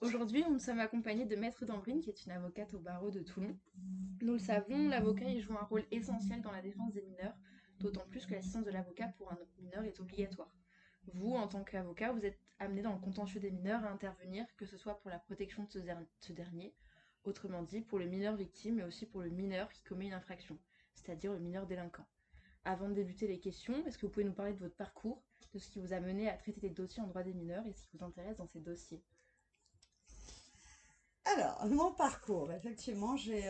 Aujourd'hui, nous sommes accompagnés de Maître Dambrine, qui est une avocate au barreau de Toulon. Nous le savons, l'avocat y joue un rôle essentiel dans la défense des mineurs, d'autant plus que l'assistance de l'avocat pour un mineur est obligatoire. Vous, en tant qu'avocat, vous êtes amené dans le contentieux des mineurs à intervenir, que ce soit pour la protection de ce dernier, autrement dit pour le mineur victime, mais aussi pour le mineur qui commet une infraction, c'est-à-dire le mineur délinquant. Avant de débuter les questions, est-ce que vous pouvez nous parler de votre parcours, de ce qui vous a mené à traiter des dossiers en droit des mineurs et ce qui vous intéresse dans ces dossiers? Alors, mon parcours, effectivement, j'ai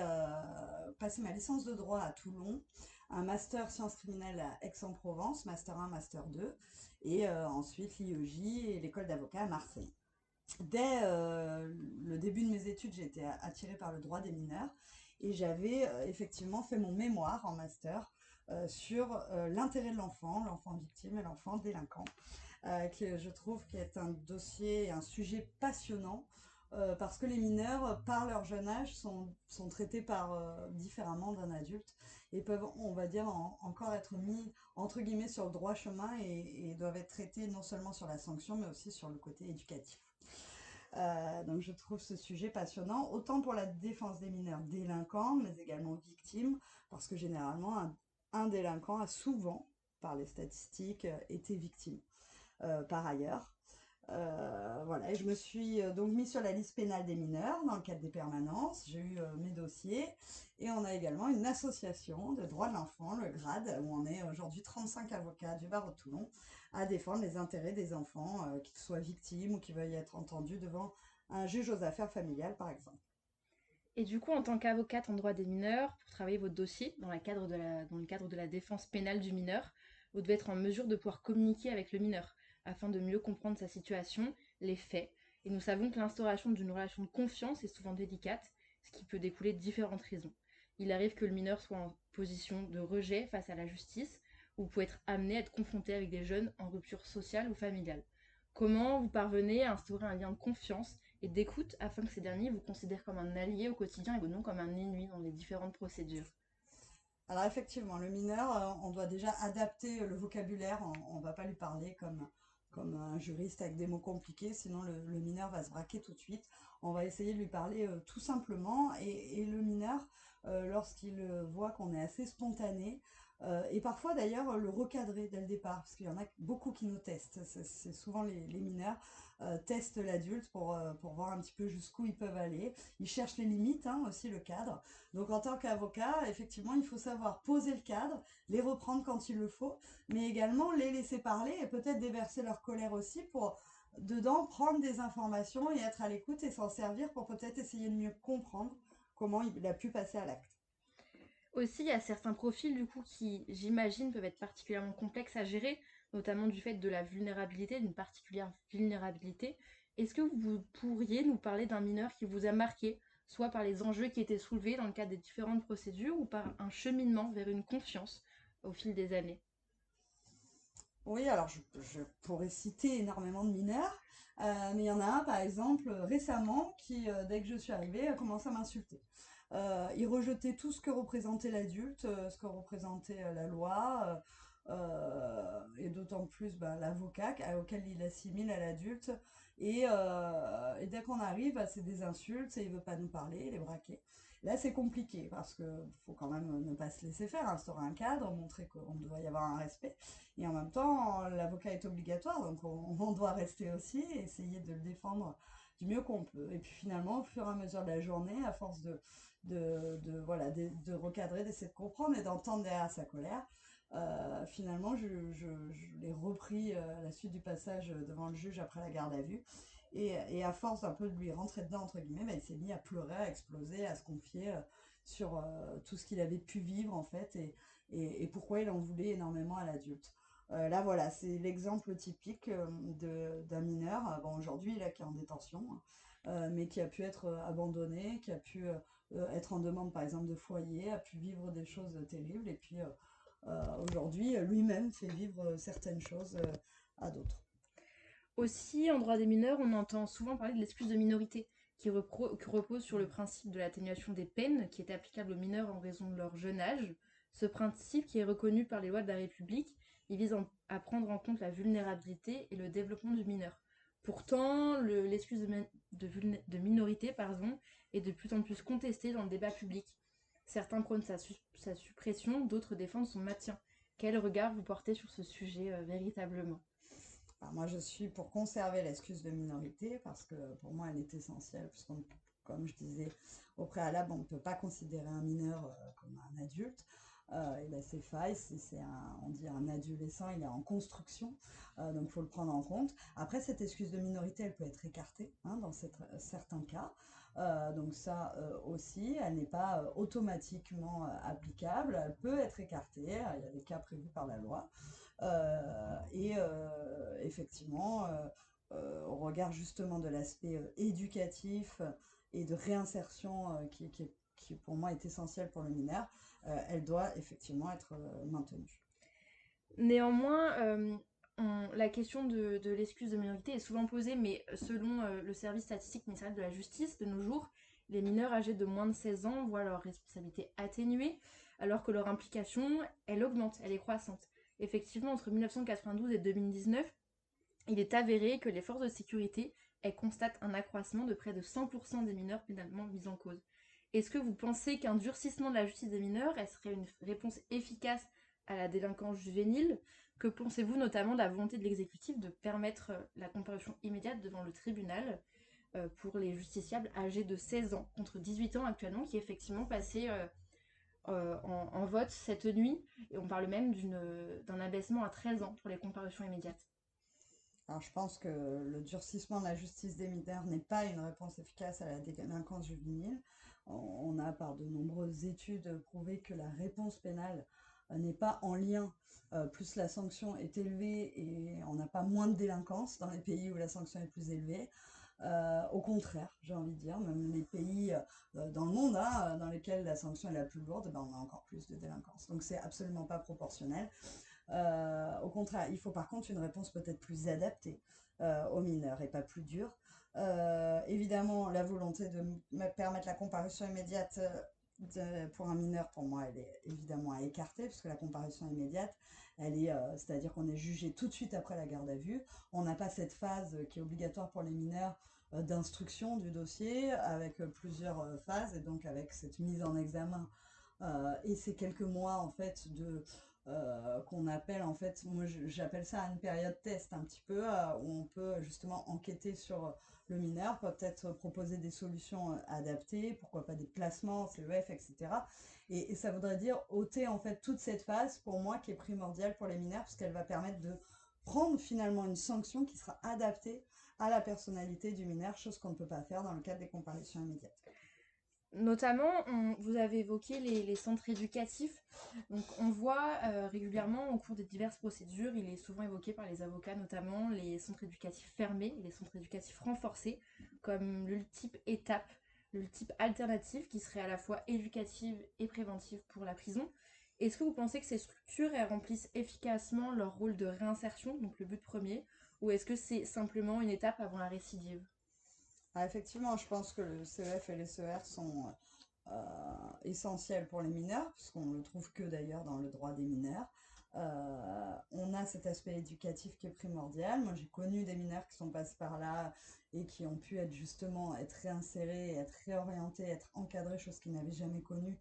passé ma licence de droit à Toulon, un master sciences criminelles à Aix-en-Provence, master 1, master 2, et ensuite l'IEJ et l'école d'avocat à Marseille. Dès le début de mes études, j'ai été attirée par le droit des mineurs et j'avais effectivement fait mon mémoire en master sur l'intérêt de l'enfant, l'enfant victime et l'enfant délinquant, qui je trouve qui est un dossier, un sujet passionnant parce que les mineurs, par leur jeune âge, sont traités différemment d'un adulte et peuvent, on va dire, encore être mis, entre guillemets, sur le droit chemin et doivent être traités non seulement sur la sanction, mais aussi sur le côté éducatif. Donc je trouve ce sujet passionnant, autant pour la défense des mineurs délinquants, mais également victimes, parce que généralement, un délinquant a souvent, par les statistiques, été victime par ailleurs. Voilà, et je me suis donc mis sur la liste pénale des mineurs dans le cadre des permanences. J'ai eu mes dossiers et on a également une association de droits de l'enfant, le GRAD, où on est aujourd'hui 35 avocats du barreau de Toulon à défendre les intérêts des enfants, qu'ils soient victimes ou qui veuillent être entendus devant un juge aux affaires familiales, par exemple. Et du coup, en tant qu'avocate en droit des mineurs, pour travailler votre dossier dans le cadre de la défense pénale du mineur, vous devez être en mesure de pouvoir communiquer avec le mineur afin de mieux comprendre sa situation, les faits. Et nous savons que l'instauration d'une relation de confiance est souvent délicate, ce qui peut découler de différentes raisons. Il arrive que le mineur soit en position de rejet face à la justice, ou peut être amené à être confronté avec des jeunes en rupture sociale ou familiale. Comment vous parvenez à instaurer un lien de confiance et d'écoute afin que ces derniers vous considèrent comme un allié au quotidien et non comme un ennemi dans les différentes procédures? Alors effectivement, le mineur, on doit déjà adapter le vocabulaire. On ne va pas lui parler comme un juriste avec des mots compliqués, sinon le mineur va se braquer tout de suite. On va essayer de lui parler tout simplement. Et le mineur, lorsqu'il voit qu'on est assez spontané, et parfois d'ailleurs le recadrer dès le départ, parce qu'il y en a beaucoup qui nous testent. C'est souvent les mineurs testent l'adulte pour voir un petit peu jusqu'où ils peuvent aller. Ils cherchent les limites, hein, aussi le cadre. Donc en tant qu'avocat, effectivement, il faut savoir poser le cadre, les reprendre quand il le faut, mais également les laisser parler et peut-être déverser leur colère aussi pour dedans prendre des informations et être à l'écoute et s'en servir pour peut-être essayer de mieux comprendre comment il a pu passer à l'acte. Aussi, il y a certains profils du coup qui, j'imagine, peuvent être particulièrement complexes à gérer, notamment du fait de la vulnérabilité, d'une particulière vulnérabilité. Est-ce que vous pourriez nous parler d'un mineur qui vous a marqué, soit par les enjeux qui étaient soulevés dans le cadre des différentes procédures, ou par un cheminement vers une confiance au fil des années? Oui, alors je pourrais citer énormément de mineurs, mais il y en a un par exemple récemment qui, dès que je suis arrivée, a commencé à m'insulter. Il rejetait tout ce que représentait l'adulte, ce que représentait la loi, et d'autant plus ben, l'avocat auquel il assimile à l'adulte. Et dès qu'on arrive, c'est des insultes, et il veut pas nous parler, il est braqué. Là, c'est compliqué parce que faut quand même ne pas se laisser faire, instaurer un cadre, montrer qu'on doit y avoir un respect. Et en même temps, l'avocat est obligatoire, donc on doit rester aussi et essayer de le défendre du mieux qu'on peut. Et puis finalement, au fur et à mesure de la journée, à force voilà, de recadrer, d'essayer de comprendre et d'entendre derrière sa colère, finalement, je l'ai repris à la suite du passage devant le juge après la garde à vue. Et à force d'un peu de lui rentrer dedans, entre guillemets, bah, il s'est mis à pleurer, à exploser, à se confier sur tout ce qu'il avait pu vivre, en fait, et pourquoi il en voulait énormément à l'adulte. Là, voilà, c'est l'exemple typique d'un mineur, bon, aujourd'hui, là, qui est en détention, hein, mais qui a pu être abandonné, qui a pu être en demande, par exemple, de foyer, a pu vivre des choses terribles, et puis aujourd'hui, lui-même fait vivre certaines choses à d'autres. Aussi, en droit des mineurs, on entend souvent parler de l'excuse de minorité, qui repose sur le principe de l'atténuation des peines, qui est applicable aux mineurs en raison de leur jeune âge. Ce principe, qui est reconnu par les lois de la République, il vise à prendre en compte la vulnérabilité et le développement du mineur. Pourtant, l'excuse de minorité pardon, est de plus en plus contestée dans le débat public. Certains prônent sa suppression, d'autres défendent son maintien. Quel regard vous portez sur ce sujet véritablement? Alors moi, je suis pour conserver l'excuse de minorité parce que pour moi, elle est essentielle, puisqu'on, comme je disais au préalable, on ne peut pas considérer un mineur comme un adulte. Il a ses failles, on dit un adolescent, il est en construction, donc il faut le prendre en compte. Après, cette excuse de minorité, elle peut être écartée hein, dans certains cas. Donc ça aussi, elle n'est pas automatiquement applicable, elle peut être écartée, il y a des cas prévus par la loi. Effectivement, au regard justement de l'aspect éducatif et de réinsertion qui pour moi est essentiel pour le mineur, elle doit effectivement être maintenue. Néanmoins, la question de l'excuse de minorité est souvent posée, mais selon le service statistique ministériel de la Justice, de nos jours, les mineurs âgés de moins de 16 ans voient leur responsabilité atténuée, alors que leur implication, elle augmente, elle est croissante. Effectivement, entre 1992 et 2019, il est avéré que les forces de sécurité, elles constatent un accroissement de près de 100% des mineurs pénalement mis en cause. Est-ce que vous pensez qu'un durcissement de la justice des mineurs, elle serait une réponse efficace à la délinquance juvénile? Que pensez-vous notamment de la volonté de l'exécutif de permettre la comparution immédiate devant le tribunal pour les justiciables âgés de 16 ans contre 18 ans actuellement, qui est effectivement passé en vote cette nuit, et on parle même d'un abaissement à 13 ans pour les comparutions immédiates. Alors, je pense que le durcissement de la justice des mineurs n'est pas une réponse efficace à la délinquance juvénile. On a, par de nombreuses études, prouvé que la réponse pénale n'est pas en lien. Plus la sanction est élevée et on n'a pas moins de délinquance dans les pays où la sanction est plus élevée. Au contraire, j'ai envie de dire, même les pays dans le monde hein, dans lesquels la sanction est la plus lourde, ben, on a encore plus de délinquance. Donc c'est absolument pas proportionnel. Au contraire, il faut par contre une réponse peut-être plus adaptée aux mineurs et pas plus dure. Évidemment, la volonté de permettre la comparution immédiate pour un mineur, pour moi, elle est évidemment à écarter, puisque la comparution immédiate, c'est-à-dire qu'on est jugé tout de suite après la garde à vue. On n'a pas cette phase qui est obligatoire pour les mineurs d'instruction du dossier, avec plusieurs phases, et donc avec cette mise en examen et ces quelques mois en fait de qu'on appelle en fait, moi j'appelle ça une période test un petit peu, où on peut justement enquêter sur le mineur, peut-être proposer des solutions adaptées, pourquoi pas des placements, CEF, etc. Et ça voudrait dire ôter en fait toute cette phase pour moi qui est primordiale pour les mineurs, puisqu'elle va permettre de prendre finalement une sanction qui sera adaptée à la personnalité du mineur, chose qu'on ne peut pas faire dans le cadre des comparutions immédiates. Notamment, vous avez évoqué les centres éducatifs. Donc, on voit régulièrement au cours des diverses procédures, il est souvent évoqué par les avocats notamment, les centres éducatifs fermés, les centres éducatifs renforcés, comme l'ultime étape, l'ultime alternative qui serait à la fois éducative et préventive pour la prison. Est-ce que vous pensez que ces structures elles remplissent efficacement leur rôle de réinsertion, donc le but premier, ou est-ce que c'est simplement une étape avant la récidive? Ah, effectivement, je pense que le CEF et les CER sont essentiels pour les mineurs, puisqu'on ne le trouve que d'ailleurs dans le droit des mineurs. On a cet aspect éducatif qui est primordial. Moi, j'ai connu des mineurs qui sont passés par là et qui ont pu être justement être réinsérés, être réorientés, être encadrés, chose qu'ils n'avaient jamais connue,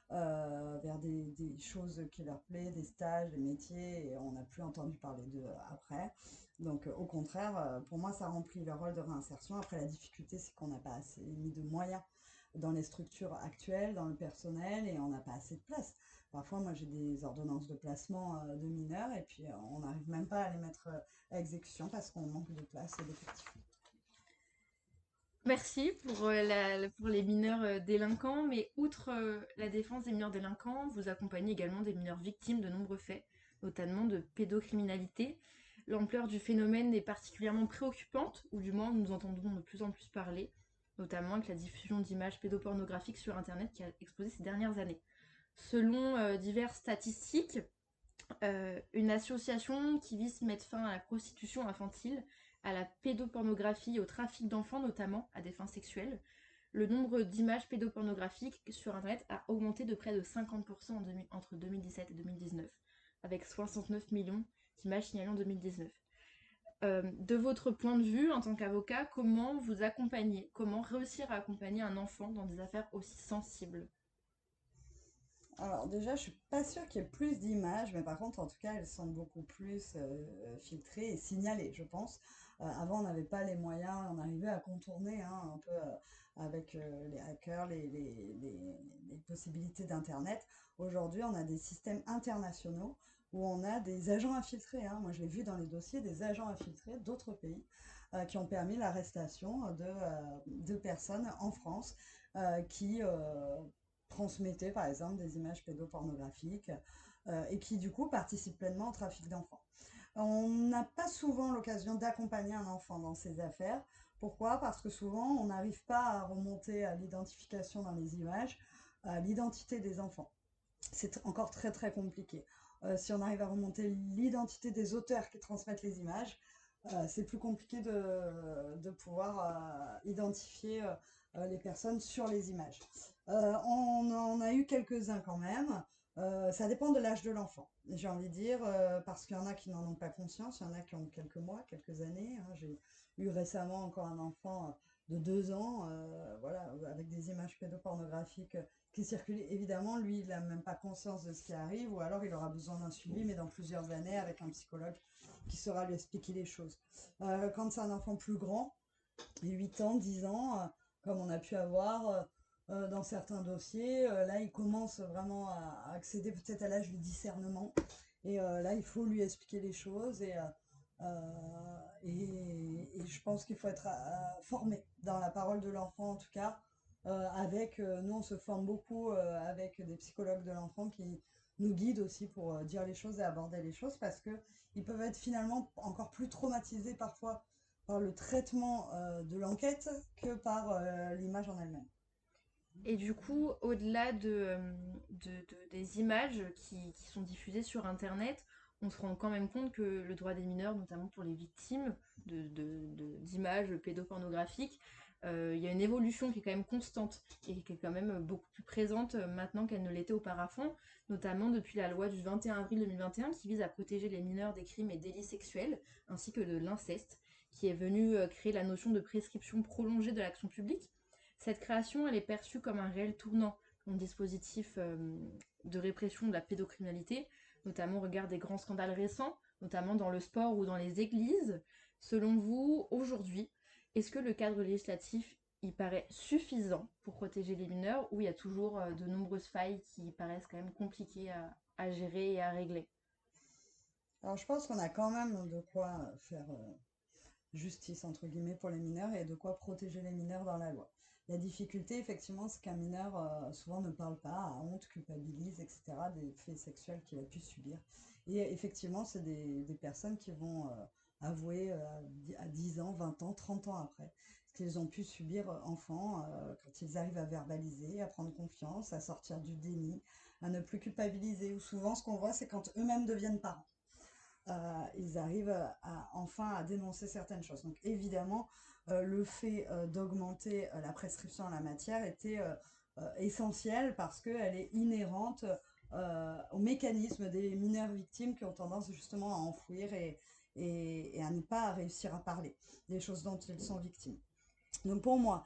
vers des choses qui leur plaisent, des stages, des métiers, et on n'a plus entendu parler d'eux après. Donc, au contraire, pour moi, ça remplit le rôle de réinsertion. Après, la difficulté, c'est qu'on n'a pas assez mis de moyens dans les structures actuelles, dans le personnel, et on n'a pas assez de place. Parfois, moi, j'ai des ordonnances de placement de mineurs, et puis on n'arrive même pas à les mettre à exécution parce qu'on manque de place et d'effectifs. Merci pour, pour les mineurs délinquants, mais outre la défense des mineurs délinquants, vous accompagnez également des mineurs victimes de nombreux faits, notamment de pédocriminalité. L'ampleur du phénomène est particulièrement préoccupante, ou du moins nous entendons de plus en plus parler, notamment avec la diffusion d'images pédopornographiques sur Internet qui a explosé ces dernières années. Selon diverses statistiques, une association qui vise à mettre fin à la prostitution infantile, à la pédopornographie et au trafic d'enfants notamment à des fins sexuelles. Le nombre d'images pédopornographiques sur Internet a augmenté de près de 50% entre 2017 et 2019, avec 69 millions d'images signalées en 2019. De votre point de vue, en tant qu'avocat, comment vous accompagnez, comment réussir à accompagner un enfant dans des affaires aussi sensibles? Alors déjà, je suis pas sûre qu'il y ait plus d'images, mais par contre, en tout cas, elles sont beaucoup plus filtrées et signalées, je pense. Avant, on n'avait pas les moyens, on arrivait à contourner hein, un peu avec les hackers, les possibilités d'Internet. Aujourd'hui, on a des systèmes internationaux où on a des agents infiltrés. Hein. Moi, je l'ai vu dans les dossiers, des agents infiltrés d'autres pays qui ont permis l'arrestation de personnes en France qui transmettaient par exemple des images pédopornographiques et qui du coup participent pleinement au trafic d'enfants. On n'a pas souvent l'occasion d'accompagner un enfant dans ces affaires. Pourquoi? Parce que souvent on n'arrive pas à remonter à l'identification dans les images, à l'identité des enfants. C'est encore très très compliqué. Si on arrive à remonter l'identité des auteurs qui transmettent les images, c'est plus compliqué de pouvoir identifier les personnes sur les images. On en a eu quelques-uns quand même. Ça dépend de l'âge de l'enfant, j'ai envie de dire, parce qu'il y en a qui n'en ont pas conscience, il y en a qui ont quelques mois, quelques années. Hein. J'ai eu récemment encore un enfant de 2 ans, voilà, avec des images pédopornographiques qui circulent. Évidemment, lui, il n'a même pas conscience de ce qui arrive, ou alors il aura besoin d'un suivi, mais dans plusieurs années, avec un psychologue qui saura lui expliquer les choses. Quand c'est un enfant plus grand, 8 ans, 10 ans, comme on a pu avoir dans certains dossiers, là, il commence vraiment à accéder peut-être à l'âge du discernement. Et là, il faut lui expliquer les choses et je pense qu'il faut être formé dans la parole de l'enfant en tout cas. Nous, on se forme beaucoup avec des psychologues de l'enfant qui nous guident aussi pour dire les choses et aborder les choses parce que ils peuvent être finalement encore plus traumatisés parfois par le traitement de l'enquête que par l'image en elle-même. Et du coup, au-delà des images qui sont diffusées sur Internet, on se rend quand même compte que le droit des mineurs, notamment pour les victimes d'images pédopornographiques, il y a une évolution qui est quand même constante et qui est quand même beaucoup plus présente maintenant qu'elle ne l'était auparavant, notamment depuis la loi du 21 avril 2021 qui vise à protéger les mineurs des crimes et délits sexuels, ainsi que de l'inceste, qui est venue créer la notion de prescription prolongée de l'action publique. Cette création, elle est perçue comme un réel tournant dans le dispositif de répression de la pédocriminalité, notamment au regard des grands scandales récents, notamment dans le sport ou dans les églises. Selon vous, aujourd'hui, est-ce que le cadre législatif il paraît suffisant pour protéger les mineurs ou il y a toujours de nombreuses failles qui paraissent quand même compliquées à gérer et à régler? Alors je pense qu'on a quand même de quoi faire justice entre guillemets pour les mineurs et de quoi protéger les mineurs dans la loi. La difficulté, effectivement, c'est qu'un mineur souvent ne parle pas, a honte, culpabilise, etc., des faits sexuels qu'il a pu subir. Et effectivement, c'est des personnes qui vont avouer à 10 ans, 20 ans, 30 ans après ce qu'ils ont pu subir enfant quand ils arrivent à verbaliser, à prendre confiance, à sortir du déni, à ne plus culpabiliser. Ou souvent, ce qu'on voit, c'est quand eux-mêmes deviennent parents ils arrivent enfin à dénoncer certaines choses. Donc évidemment, le fait d'augmenter la prescription en la matière était essentiel parce qu'elle est inhérente au mécanisme des mineurs victimes qui ont tendance justement à enfouir et à ne pas réussir à parler des choses dont ils sont victimes. Donc pour moi,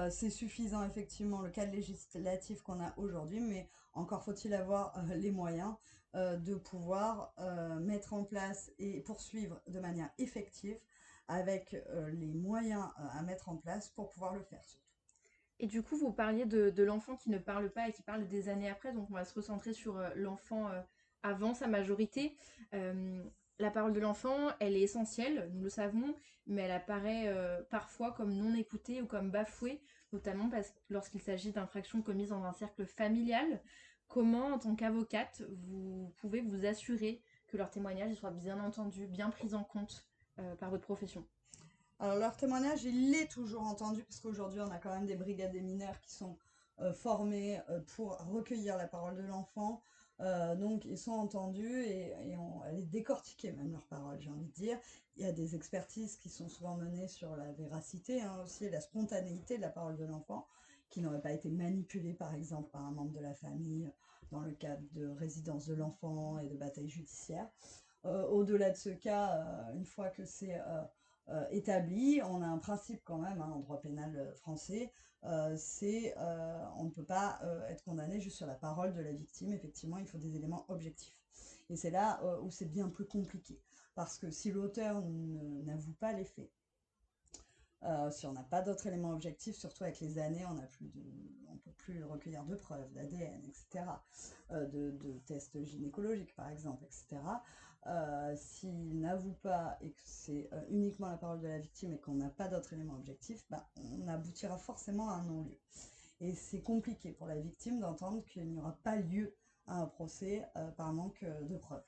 c'est suffisant effectivement le cadre législatif qu'on a aujourd'hui, mais encore faut-il avoir les moyens de pouvoir mettre en place et poursuivre de manière effective avec les moyens à mettre en place pour pouvoir le faire surtout. Et du coup, vous parliez de l'enfant qui ne parle pas et qui parle des années après, donc on va se recentrer sur l'enfant avant sa majorité. Euh, la parole de l'enfant, elle est essentielle, nous le savons, mais elle apparaît parfois comme non écoutée ou comme bafouée, notamment lorsqu'il s'agit d'infractions commises dans un cercle familial. Comment, en tant qu'avocate, vous pouvez vous assurer que leur témoignage soit bien entendu, bien pris en compte par votre profession? Alors leur témoignage, il est toujours entendu parce qu'aujourd'hui on a quand même des brigades des mineurs qui sont formées pour recueillir la parole de l'enfant. Donc ils sont entendus elle est décortiquée même leur parole, j'ai envie de dire. Il y a des expertises qui sont souvent menées sur la véracité hein, aussi, la spontanéité de la parole de l'enfant, qui n'aurait pas été manipulée par exemple par un membre de la famille dans le cadre de résidence de l'enfant et de bataille judiciaire. Au-delà de ce cas, une fois que c'est établi, on a un principe quand même en droit pénal français, c'est on ne peut pas être condamné juste sur la parole de la victime. Effectivement, il faut des éléments objectifs. Et c'est là où c'est bien plus compliqué. Parce que si l'auteur n'avoue pas les faits, si on n'a pas d'autres éléments objectifs, surtout avec les années, on ne peut plus recueillir de preuves, d'ADN, etc., de tests gynécologiques par exemple, etc. S'il n'avoue pas et que c'est uniquement la parole de la victime et qu'on n'a pas d'autres éléments objectifs, bah, on aboutira forcément à un non-lieu. Et c'est compliqué pour la victime d'entendre qu'il n'y aura pas lieu à un procès par manque de preuves.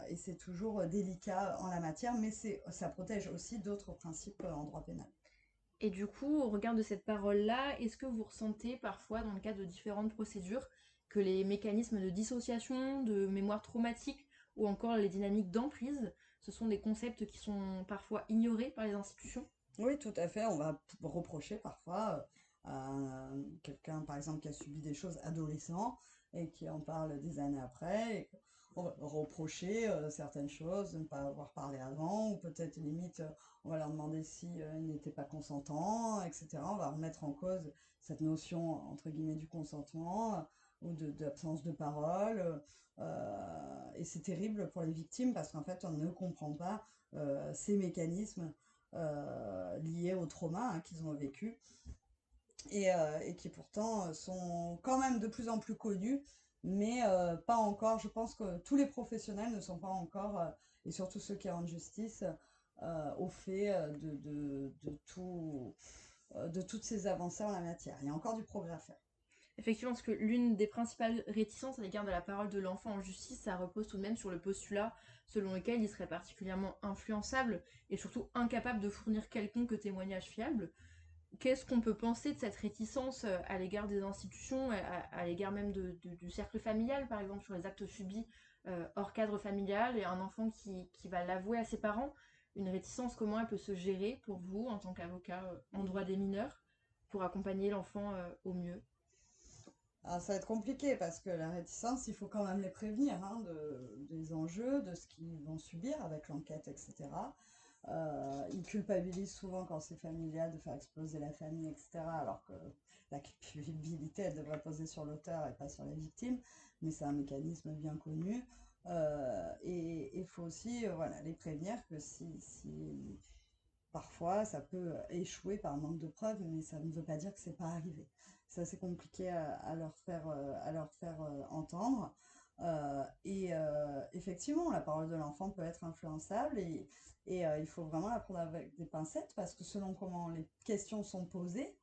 Et c'est toujours délicat en la matière, mais ça protège aussi d'autres principes en droit pénal. Et du coup, au regard de cette parole-là, est-ce que vous ressentez parfois, dans le cadre de différentes procédures, que les mécanismes de dissociation, de mémoire traumatique ou encore les dynamiques d'emprise, ce sont des concepts qui sont parfois ignorés par les institutions? Oui, tout à fait. On va reprocher parfois à quelqu'un, par exemple, qui a subi des choses adolescent et qui en parle des années après. Et on va reprocher certaines choses, de ne pas avoir parlé avant, ou peut-être limite, on va leur demander si ils n'étaient pas consentants, etc. On va remettre en cause cette notion, entre guillemets, du consentement ou d'absence de parole. Et c'est terrible pour les victimes parce qu'en fait, on ne comprend pas ces mécanismes liés au trauma qu'ils ont vécu et qui pourtant sont quand même de plus en plus connus, mais pas encore. Je pense que tous les professionnels ne sont pas encore, et surtout ceux qui rendent justice, au fait de toutes ces avancées en la matière. Il y a encore du progrès à faire. Effectivement, parce que l'une des principales réticences à l'égard de la parole de l'enfant en justice, ça repose tout de même sur le postulat selon lequel il serait particulièrement influençable et surtout incapable de fournir quelconque témoignage fiable. Qu'est-ce qu'on peut penser de cette réticence à l'égard des institutions, à l'égard même du cercle familial, par exemple, sur les actes subis hors cadre familial et un enfant qui va l'avouer à ses parents? Une réticence, comment elle peut se gérer pour vous en tant qu'avocat en droit des mineurs pour accompagner l'enfant au mieux? Alors, ça va être compliqué parce que la réticence, il faut quand même les prévenir des enjeux, de ce qu'ils vont subir avec l'enquête, etc. Ils culpabilisent souvent quand c'est familial de faire exploser la famille, etc. Alors que la culpabilité, elle devrait poser sur l'auteur et pas sur la victime, mais c'est un mécanisme bien connu. Et il faut aussi voilà, les prévenir que si parfois, ça peut échouer par manque de preuves, mais ça ne veut pas dire que c'est pas arrivé. C'est assez compliqué à leur faire entendre. Effectivement, la parole de l'enfant peut être influençable et il faut vraiment la prendre avec des pincettes parce que selon comment les questions sont posées,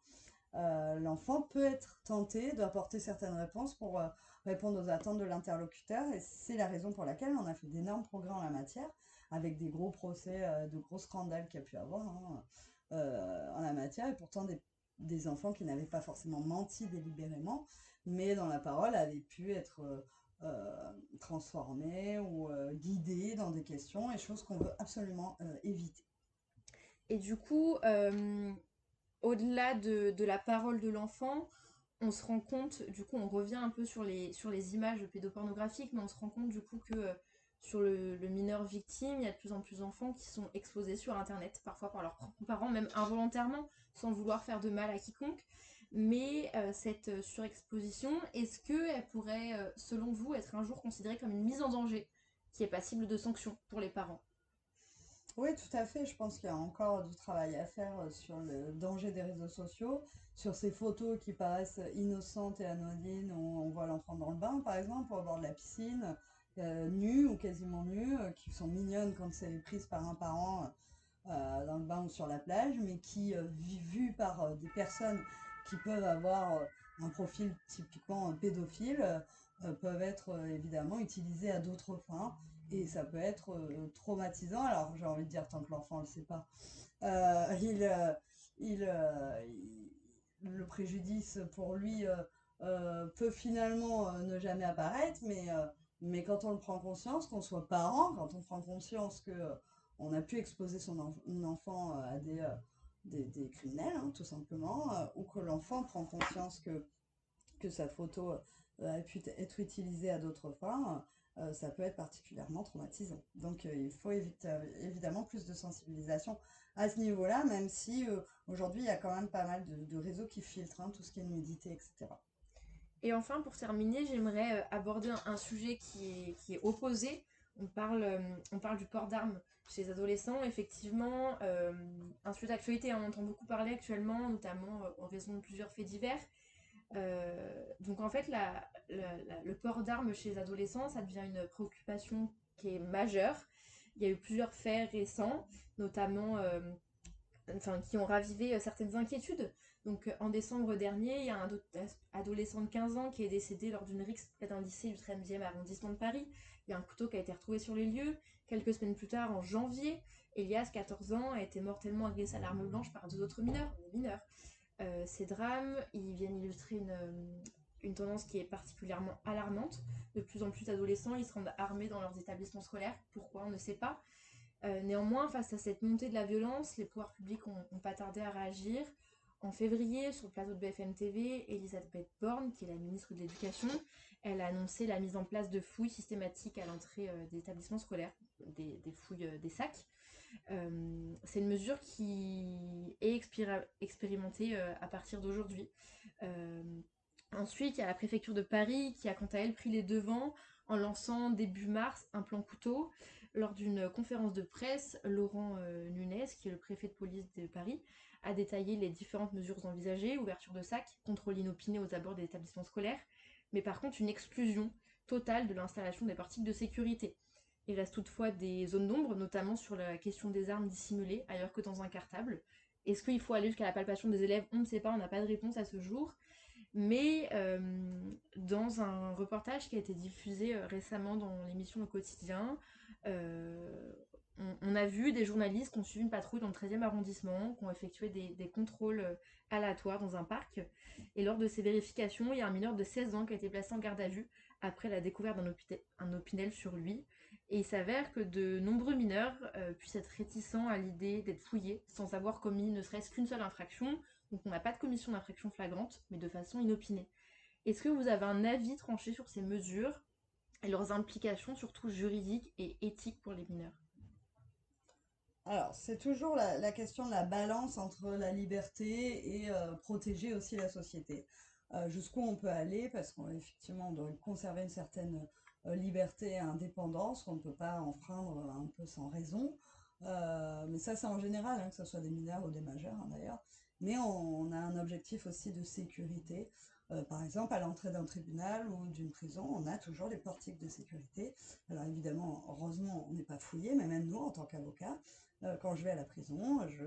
l'enfant peut être tenté d'apporter certaines réponses pour répondre aux attentes de l'interlocuteur. Et c'est la raison pour laquelle on a fait d'énormes progrès en la matière, avec des gros procès, de gros scandales qu'il y a pu avoir en la matière, et pourtant des enfants qui n'avaient pas forcément menti délibérément, mais dont la parole avait pu être transformée ou guidée dans des questions, et choses qu'on veut absolument éviter. Et du coup, au-delà de la parole de l'enfant, on se rend compte, du coup, on revient un peu sur les images pédopornographiques, mais on se rend compte du coup que sur le mineur victime, il y a de plus en plus d'enfants qui sont exposés sur Internet, parfois par leurs propres parents, même involontairement, sans vouloir faire de mal à quiconque. Mais cette surexposition, est-ce qu'elle pourrait, selon vous, être un jour considérée comme une mise en danger qui est passible de sanctions pour les parents? Oui, tout à fait. Je pense qu'il y a encore du travail à faire sur le danger des réseaux sociaux, sur ces photos qui paraissent innocentes et anodines, où on voit l'enfant dans le bain, par exemple, ou au bord de la piscine, nu ou quasiment nu, qui sont mignonnes quand c'est prise par un parent dans le bain ou sur la plage, mais qui, vues par des personnes qui peuvent avoir un profil typiquement pédophile, peuvent être évidemment utilisées à d'autres fins. Et ça peut être traumatisant. Alors, j'ai envie de dire, tant que l'enfant ne le sait pas, euh, il, euh, le préjudice pour lui peut finalement ne jamais apparaître, mais quand on le prend conscience, qu'on soit parent, quand on prend conscience que on a pu exposer enfant à des criminels, hein, tout simplement, ou que l'enfant prend conscience que sa photo a pu être utilisée à d'autres fins, ça peut être particulièrement traumatisant. Donc il faut évidemment plus de sensibilisation à ce niveau-là, même si aujourd'hui il y a quand même pas mal de réseaux qui filtrent hein, tout ce qui est nudité, etc. Et enfin, pour terminer, j'aimerais aborder un sujet qui est opposé. On parle du port d'armes chez les adolescents. Effectivement, un sujet d'actualité, on entend beaucoup parler actuellement, notamment en raison de plusieurs faits divers. Donc en fait, le port d'armes chez les adolescents, ça devient une préoccupation qui est majeure. Il y a eu plusieurs faits récents, notamment qui ont ravivé certaines inquiétudes. Donc en décembre dernier, il y a un adolescent de 15 ans qui est décédé lors d'une rixe près d'un lycée du 13e arrondissement de Paris. Il y a un couteau qui a été retrouvé sur les lieux. Quelques semaines plus tard, en janvier, Elias, 14 ans, a été mortellement agressé à l'arme blanche par deux autres mineurs. Ces drames, ils viennent illustrer une tendance qui est particulièrement alarmante. De plus en plus d'adolescents, ils se rendent armés dans leurs établissements scolaires. Pourquoi, on ne sait pas. Néanmoins, face à cette montée de la violence, les pouvoirs publics ont pas tardé à réagir. En février, sur le plateau de BFM TV, Elisabeth Borne, qui est la ministre de l'Éducation, elle a annoncé la mise en place de fouilles systématiques à l'entrée des établissements scolaires, des fouilles des sacs. C'est une mesure qui est expérimentée à partir d'aujourd'hui. Euh, Ensuite, il y a la préfecture de Paris qui a quant à elle pris les devants en lançant début mars un plan couteau. Lors d'une conférence de presse, Laurent Nunez, qui est le préfet de police de Paris, a détaillé les différentes mesures envisagées, ouverture de sacs, contrôle inopiné aux abords des établissements scolaires, mais par contre une exclusion totale de l'installation des portiques de sécurité. Il reste toutefois des zones d'ombre, notamment sur la question des armes dissimulées, ailleurs que dans un cartable. Est-ce qu'il faut aller jusqu'à la palpation des élèves? On ne sait pas, on n'a pas de réponse à ce jour. Mais dans un reportage qui a été diffusé récemment dans l'émission Le Quotidien, euh, on a vu des journalistes qui ont suivi une patrouille dans le 13e arrondissement, qui ont effectué des contrôles aléatoires dans un parc. Et lors de ces vérifications, il y a un mineur de 16 ans qui a été placé en garde à vue après la découverte d'un opinel sur lui. Et il s'avère que de nombreux mineurs puissent être réticents à l'idée d'être fouillés sans avoir commis ne serait-ce qu'une seule infraction. Donc on n'a pas de commission d'infraction flagrante, mais de façon inopinée. Est-ce que vous avez un avis tranché sur ces mesures et leurs implications, surtout juridiques et éthiques pour les mineurs? Alors, c'est toujours la question de la balance entre la liberté et protéger aussi la société. Jusqu'où on peut aller, parce qu'effectivement, on doit conserver une certaine liberté et indépendance, qu'on ne peut pas enfreindre un peu sans raison. Mais ça, c'est en général, hein, que ce soit des mineurs ou des majeurs, hein, d'ailleurs. Mais on a un objectif aussi de sécurité. Par exemple, à l'entrée d'un tribunal ou d'une prison, on a toujours les portiques de sécurité. Alors évidemment, heureusement, on n'est pas fouillé, mais même nous, en tant qu'avocats, quand je vais à la prison, je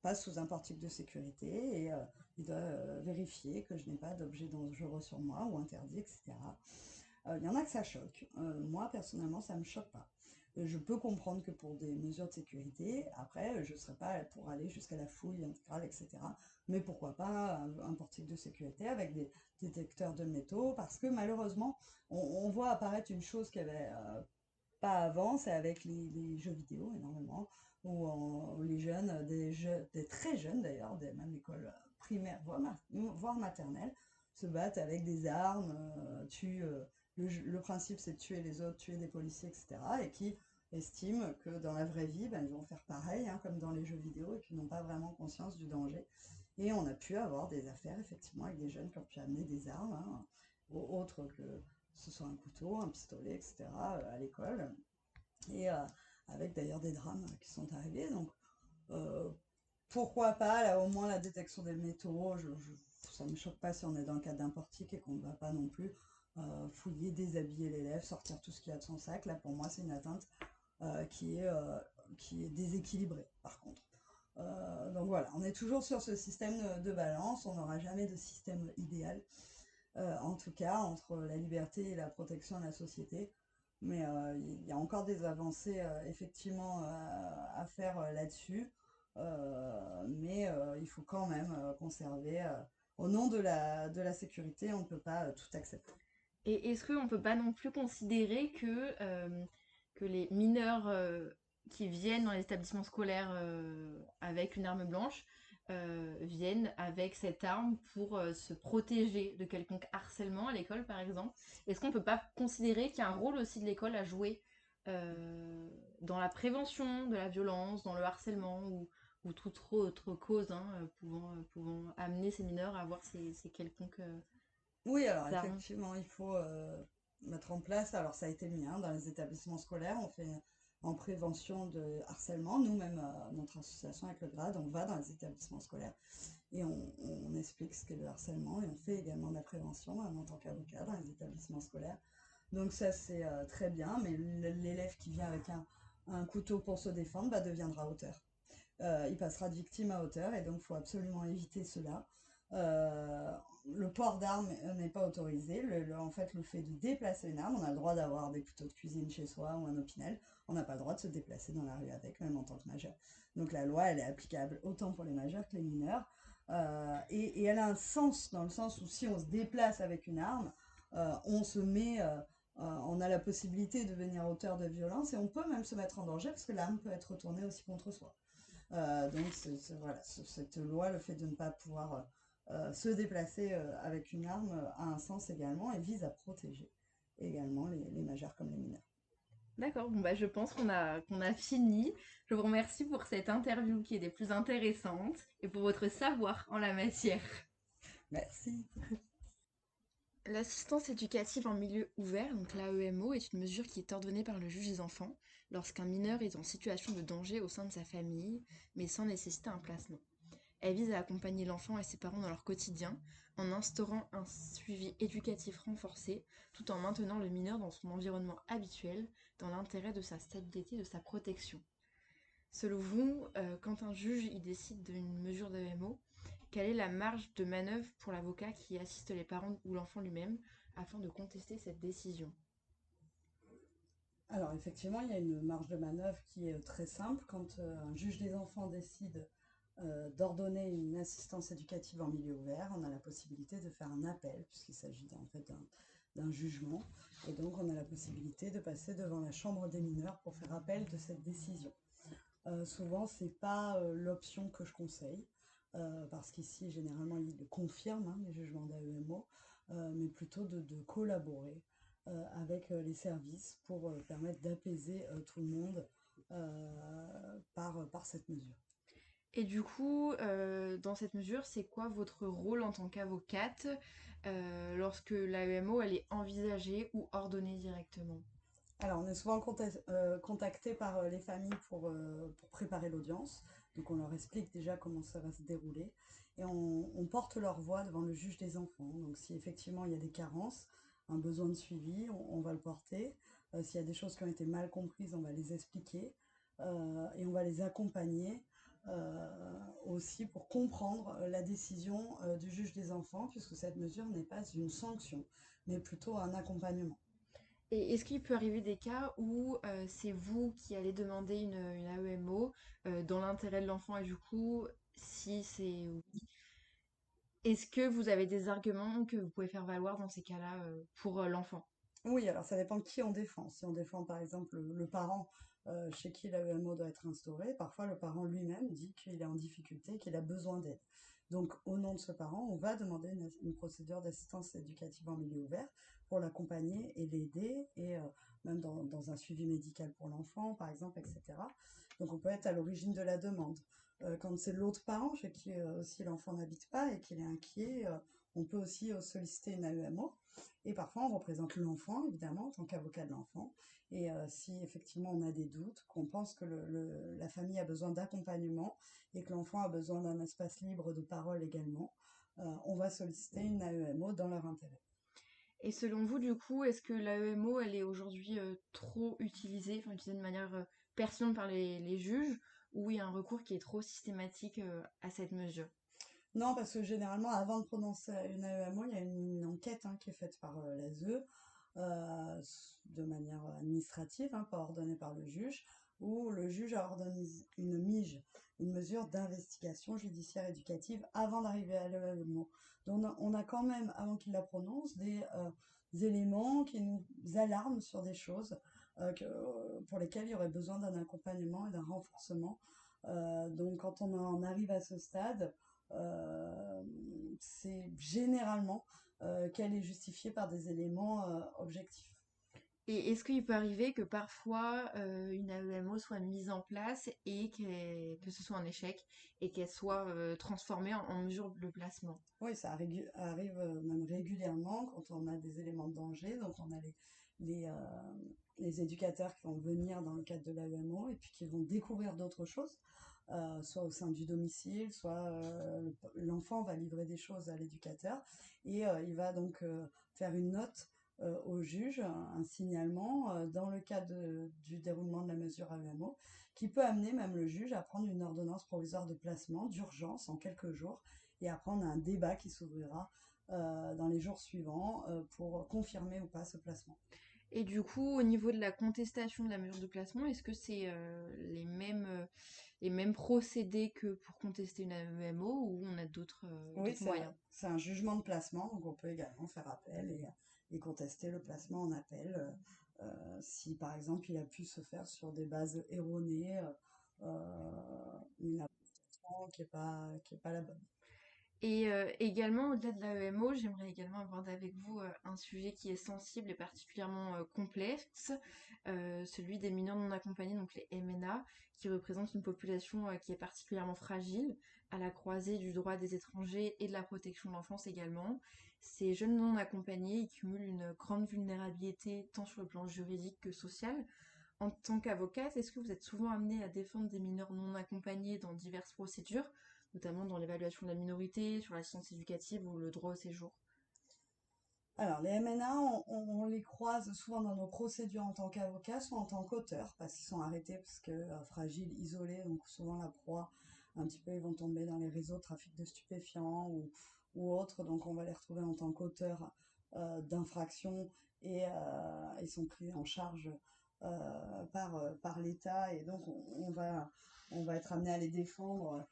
passe sous un portique de sécurité et il doit vérifier que je n'ai pas d'objet dangereux sur moi ou interdit, etc. Il y en a que ça choque. Moi, personnellement, ça ne me choque pas. Je peux comprendre que pour des mesures de sécurité, après, je ne serais pas pour aller jusqu'à la fouille intégrale, etc. Mais pourquoi pas un portique de sécurité avec des détecteurs de métaux, parce que malheureusement, on voit apparaître une chose qui avait pas avant, c'est avec les jeux vidéo énormément, où les jeunes, des très jeunes d'ailleurs, même l'école primaire, voire maternelle, se battent avec des armes, tuent, le principe c'est de tuer les autres, tuer des policiers, etc. Et qui estiment que dans la vraie vie, ben, ils vont faire pareil, hein, comme dans les jeux vidéo, et qui n'ont pas vraiment conscience du danger. Et on a pu avoir des affaires, effectivement, avec des jeunes qui ont pu amener des armes, hein, autres que ce soit un couteau, un pistolet, etc., à l'école. Et avec d'ailleurs des drames qui sont arrivés. Donc, euh, pourquoi pas, là, au moins la détection des métaux, ça ne me choque pas si on est dans le cadre d'un portique et qu'on ne va pas non plus fouiller, déshabiller l'élève, sortir tout ce qu'il y a de son sac. Là, pour moi, c'est une atteinte euh, qui, est, euh, qui est déséquilibrée, par contre. Donc voilà, on est toujours sur ce système de balance, on n'aura jamais de système idéal, en tout cas entre la liberté et la protection de la société. Mais il y a encore des avancées effectivement à faire là-dessus. Mais il faut quand même conserver, au nom de la sécurité, on ne peut pas tout accepter. Et est-ce qu'on ne peut pas non plus considérer que les mineurs qui viennent dans les établissements scolaires avec une arme blanche, viennent avec cette arme pour se protéger de quelconque harcèlement à l'école, par exemple. Est-ce qu'on ne peut pas considérer qu'il y a un rôle aussi de l'école à jouer euh, dans la prévention de la violence, dans le harcèlement ou toute autre cause hein, pouvant amener ces mineurs à avoir ces quelconques Oui, alors armes? effectivement, il faut mettre en place, alors ça a été mis hein, dans les établissements scolaires, on fait en prévention de harcèlement, nous-mêmes, notre association avec le GRAD, on va dans les établissements scolaires et on explique ce qu'est le harcèlement et on fait également de la prévention en tant qu'avocat dans les établissements scolaires. Donc ça c'est très bien, mais l'élève qui vient avec un couteau pour se défendre bah, deviendra auteur. Il passera de victime à auteur et donc il faut absolument éviter cela. Euh, le port d'armes n'est pas autorisé. En fait, le fait de déplacer une arme, on a le droit d'avoir des couteaux de cuisine chez soi ou un opinel. On n'a pas le droit de se déplacer dans la rue avec, même en tant que majeur. Donc la loi, elle est applicable autant pour les majeurs que les mineurs. Et elle a un sens, dans le sens où si on se déplace avec une arme, on se met... on a la possibilité de devenir auteur de violence et on peut même se mettre en danger parce que l'arme peut être retournée aussi contre soi. Donc voilà, cette loi, le fait de ne pas pouvoir se déplacer avec une arme a un sens également et vise à protéger également les majeurs comme les mineurs. D'accord, bon bah je pense qu'on a fini. Je vous remercie pour cette interview qui est des plus intéressantes et pour votre savoir en la matière. Merci. L'assistance éducative en milieu ouvert, donc l'AEMO, est une mesure qui est ordonnée par le juge des enfants lorsqu'un mineur est en situation de danger au sein de sa famille, mais sans nécessiter un placement. Elle vise à accompagner l'enfant et ses parents dans leur quotidien en instaurant un suivi éducatif renforcé tout en maintenant le mineur dans son environnement habituel dans l'intérêt de sa stabilité et de sa protection. Selon vous, quand un juge y décide d'une mesure d'AEMO, quelle est la marge de manœuvre pour l'avocat qui assiste les parents ou l'enfant lui-même afin de contester cette décision? Alors effectivement, il y a une marge de manœuvre qui est très simple. Quand un juge des enfants décide d'ordonner une assistance éducative en milieu ouvert, on a la possibilité de faire un appel, puisqu'il s'agit en fait d'un jugement. Et donc on a la possibilité de passer devant la chambre des mineurs pour faire appel de cette décision. Souvent, c'est pas l'option que je conseille, parce qu'ici, généralement, ils le confirment, hein, les jugements d'AEMO, mais plutôt de collaborer avec les services pour permettre d'apaiser tout le monde par cette mesure. Et du coup, dans cette mesure, c'est quoi votre rôle en tant qu'avocate lorsque l'AEMO elle est envisagée ou ordonnée directement? Alors, on est souvent contacté par les familles pour préparer l'audience. Donc, on leur explique déjà comment ça va se dérouler. Et on porte leur voix devant le juge des enfants. Donc, si effectivement il y a des carences, un besoin de suivi, on va le porter. S'il y a des choses qui ont été mal comprises, on va les expliquer. Et on va les accompagner aussi pour comprendre la décision du juge des enfants, puisque cette mesure n'est pas une sanction, mais plutôt un accompagnement. Et est-ce qu'il peut arriver des cas où c'est vous qui allez demander une AEMO dans l'intérêt de l'enfant et du coup, si c'est oui, est-ce que vous avez des arguments que vous pouvez faire valoir dans ces cas-là pour l'enfant? Oui, alors ça dépend qui on défend. Si on défend par exemple le parent chez qui l'AEMO doit être instauré, parfois le parent lui-même dit qu'il est en difficulté, qu'il a besoin d'aide. Donc au nom de ce parent, on va demander une procédure d'assistance éducative en milieu ouvert pour l'accompagner et l'aider, et même dans un suivi médical pour l'enfant, par exemple, etc. Donc on peut être à l'origine de la demande. Quand c'est l'autre parent chez qui aussi l'enfant n'habite pas et qu'il est inquiet, on peut aussi solliciter une AEMO. Et parfois, on représente l'enfant, évidemment, en tant qu'avocat de l'enfant. Et si effectivement on a des doutes, qu'on pense que la famille a besoin d'accompagnement et que l'enfant a besoin d'un espace libre de parole également, on va solliciter une AEMO dans leur intérêt. Et selon vous, du coup, est-ce que l'AEMO, elle est aujourd'hui trop utilisée, enfin utilisée de manière pertinente par les juges, ou il y a un recours qui est trop systématique à cette mesure? Non, parce que généralement, avant de prononcer une AEMO, il y a une enquête hein, qui est faite par l'ASE de manière administrative, hein, pas ordonnée par le juge, où le juge a ordonné une MIJ, une mesure d'investigation judiciaire éducative, avant d'arriver à l'AEMO. Donc on a quand même, avant qu'il la prononce, des éléments qui nous alarment sur des choses pour lesquelles il y aurait besoin d'un accompagnement et d'un renforcement Donc quand on en arrive à ce stade, euh, c'est généralement qu'elle est justifiée par des éléments objectifs. Et est-ce qu'il peut arriver que parfois une AEMO soit mise en place et que ce soit un échec et qu'elle soit transformée en mesure de placement? Oui, ça arrive même régulièrement quand on a des éléments de danger. Donc, on a les, euh, les éducateurs qui vont venir dans le cadre de l'AEMO et puis qui vont découvrir d'autres choses, soit au sein du domicile, soit l'enfant va livrer des choses à l'éducateur et il va donc faire une note au juge, un signalement dans le cadre du déroulement de la mesure AEMO, qui peut amener même le juge à prendre une ordonnance provisoire de placement d'urgence en quelques jours et après, on a un débat qui s'ouvrira dans les jours suivants pour confirmer ou pas ce placement. Et du coup, au niveau de la contestation de la mesure de placement, est-ce que c'est les mêmes procédés que pour contester une AEMO ou on a Oui, d'autres moyens? c'est un jugement de placement, donc on peut également faire appel et contester le placement en appel si, par exemple, il a pu se faire sur des bases erronées, une application qui est pas la bonne. Et également, au-delà de l'AEMO, j'aimerais également aborder avec vous un sujet qui est sensible et particulièrement complexe, celui des mineurs non accompagnés, donc les MNA, qui représentent une population qui est particulièrement fragile, à la croisée du droit des étrangers et de la protection de l'enfance également. Ces jeunes non accompagnés, ils cumulent une grande vulnérabilité tant sur le plan juridique que social. En tant qu'avocate, est-ce que vous êtes souvent amenée à défendre des mineurs non accompagnés dans diverses procédures, notamment dans l'évaluation de la minorité, sur l'assistance éducative ou le droit au séjour? Alors, les MNA, on les croise souvent dans nos procédures en tant qu'avocat, soit en tant qu'auteur, parce qu'ils sont arrêtés parce que fragiles, isolés, donc souvent la proie, un petit peu, ils vont tomber dans les réseaux de trafic de stupéfiants ou autres, donc on va les retrouver en tant qu'auteurs d'infractions et ils sont pris en charge par l'État et donc on va être amené à les défendre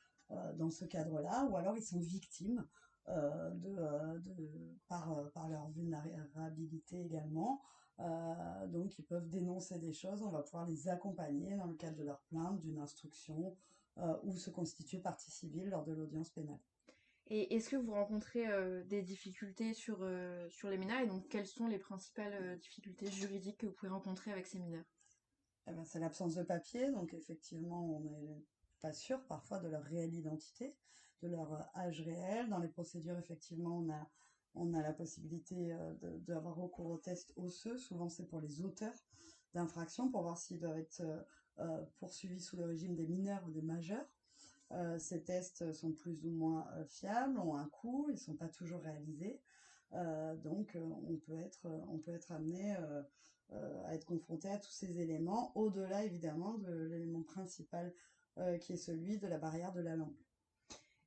dans ce cadre-là, ou alors ils sont victimes par leur vulnérabilité également. Donc ils peuvent dénoncer des choses, on va pouvoir les accompagner dans le cadre de leur plainte, d'une instruction ou se constituer partie civile lors de l'audience pénale. Et est-ce que vous rencontrez des difficultés sur les mineurs et donc quelles sont les principales difficultés juridiques que vous pouvez rencontrer avec ces mineurs? Eh ben, c'est l'absence de papier, donc effectivement on n'est pas sûr parfois de leur réelle identité, de leur âge réel. Dans les procédures, effectivement, on a la possibilité d'avoir recours aux tests osseux. Souvent, c'est pour les auteurs d'infractions, pour voir s'ils doivent être poursuivis sous le régime des mineurs ou des majeurs. Ces tests sont plus ou moins fiables, ont un coût, ils ne sont pas toujours réalisés. Donc on peut être amené à être confronté à tous ces éléments, au-delà évidemment de l'élément principal qui est celui de la barrière de la langue.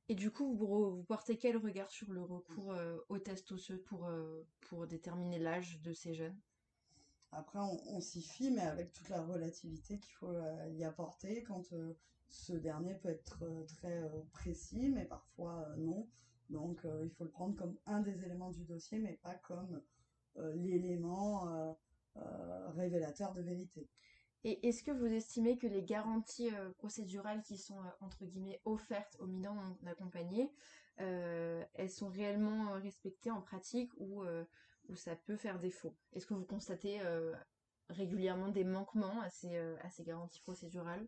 Et du coup, vous portez quel regard sur le recours aux tests osseux pour déterminer l'âge de ces jeunes? Après, on s'y fie, mais avec toute la relativité qu'il faut y apporter, quand ce dernier peut être très précis, mais parfois non. Donc il faut le prendre comme un des éléments du dossier, mais pas comme l'élément révélateur de vérité. Et est-ce que vous estimez que les garanties procédurales qui sont entre guillemets offertes aux mineurs non accompagnés, elles sont réellement respectées en pratique ou ça peut faire défaut? Est-ce que vous constatez régulièrement des manquements à ces garanties procédurales?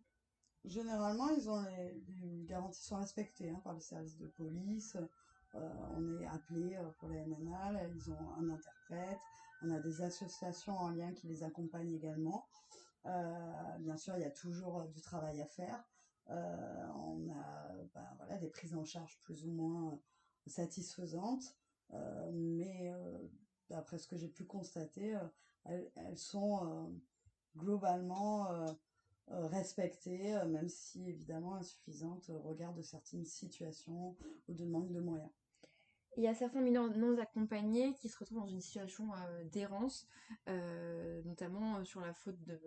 Généralement, les garanties sont respectées hein, par les services de police. On est appelé pour les MNA, là, ils ont un interprète. On a des associations en lien qui les accompagnent également. Bien sûr, il y a toujours du travail à faire. On a voilà, des prises en charge plus ou moins satisfaisantes, mais d'après ce que j'ai pu constater, elles sont globalement respectées, même si évidemment insuffisantes au regard de certaines situations ou de manque de moyens. Il y a certains mineurs non accompagnés qui se retrouvent dans une situation d'errance, notamment sur la faute de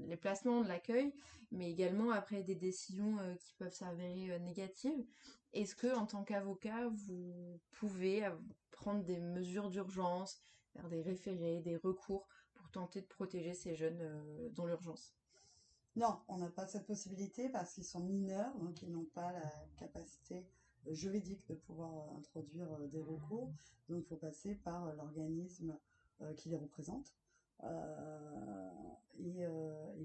les placements, de l'accueil, mais également après des décisions qui peuvent s'avérer négatives. Est-ce que, en tant qu'avocat, vous pouvez prendre des mesures d'urgence, faire des référés, des recours pour tenter de protéger ces jeunes dans l'urgence? Non, on n'a pas cette possibilité parce qu'ils sont mineurs, donc ils n'ont pas la capacité juridique de pouvoir introduire des recours. Donc il faut passer par l'organisme qui les représente euh, et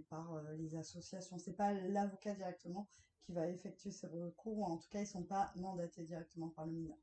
par les associations. C'est pas l'avocat directement qui va effectuer ces recours, ou en tout cas ils sont pas mandatés directement par le mineur.